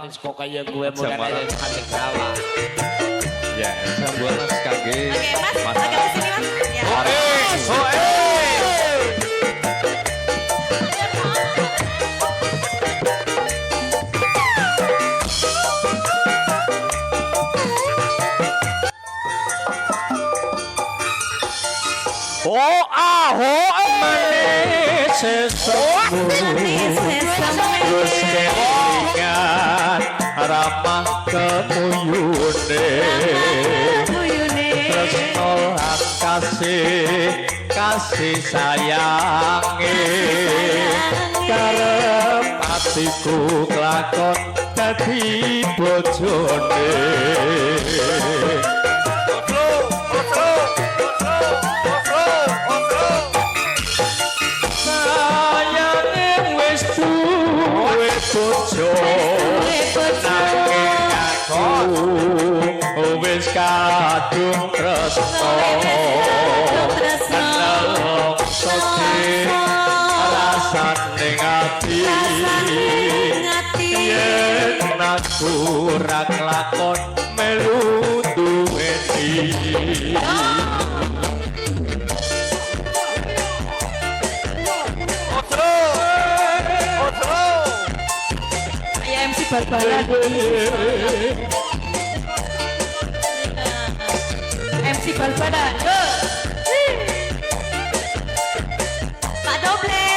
Wis pokoknya gue mulai dari hati kawa. Ya, sambuan Mas Kage. Oke, Mas, agak ke sini, Mas. Ya. Terus kelingan ramah kemuyune tresno kasih sayange karep atiku kelakon dadi bojone. Bojo nanging aku wis kadung tresno kenal sodi rasane ati yen aku ra kelakon melu duweni. Barbara MC Barbara Pak Doble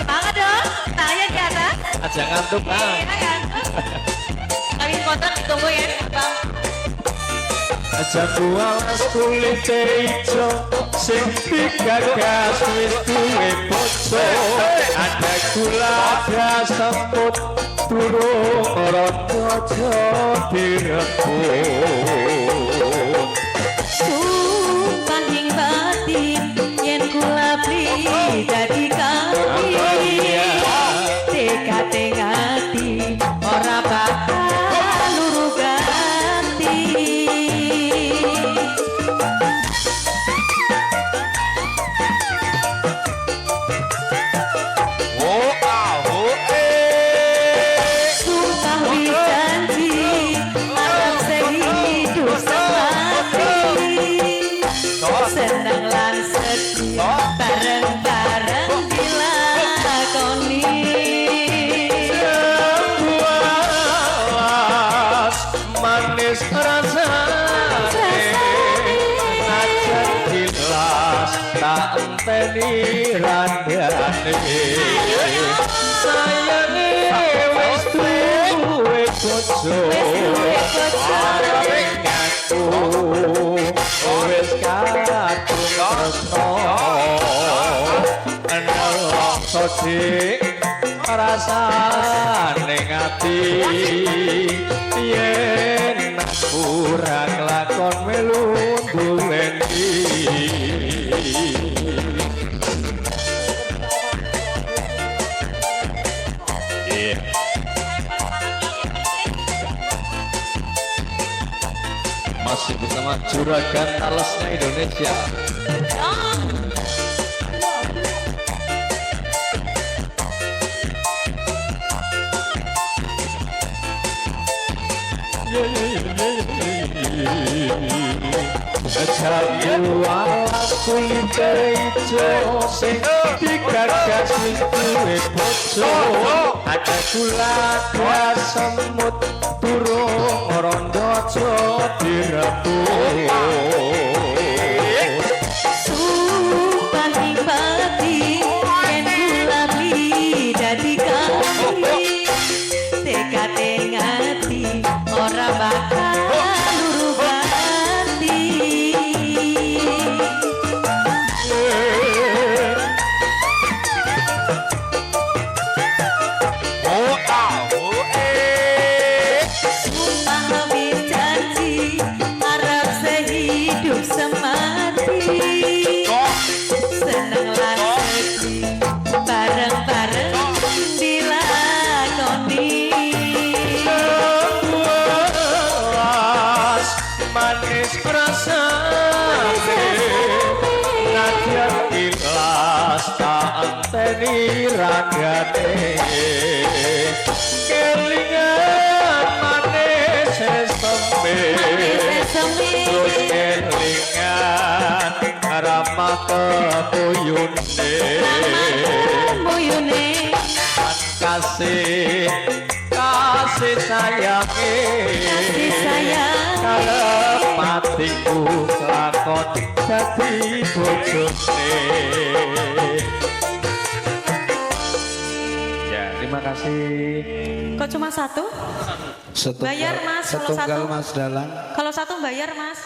semangat dong tangannya di atas aja ngantuk Bang. kalian kontrak ditunggu ya Bang. Aja bualas kulit ijo sing digagas wis duwe bojo ada gula ada semut turun rojo direbut sumpah ing batin yen kula bli dadi kami tekate ngati ora bakal luru ganti. Senang lan sedih bareng-bareng dilakoni sebuah manis rasane najan jelas tak enteni randane sayange wis duwe bojo aku wis kadung tresno nelokso dik rasane ngati yen aku ra kelakon melu duweni. Masih bersama Juragan Talasnya Indonesia. Jamu aku ijo sing digagas wis duwe bojo ada gula ada semut turung rondo aja direbut sumpah ing batin yen kula bli dadi kami tekate ngati ora bakal luru ganti. Sumpah wis janji arep sehidup semati seneng lan sedih bareng-bareng dilakoni manis rasane najan ilas tak enteni ragane kelingan kepuyune Muyune kan kasih kasih sayange kasih sayang kalepatiku lakon dadi bojone. Ya, terima kasih. Kok cuma satu? Bayar mas, kalau setunggal satu. Mas Dalang. Kalau satu bayar mas.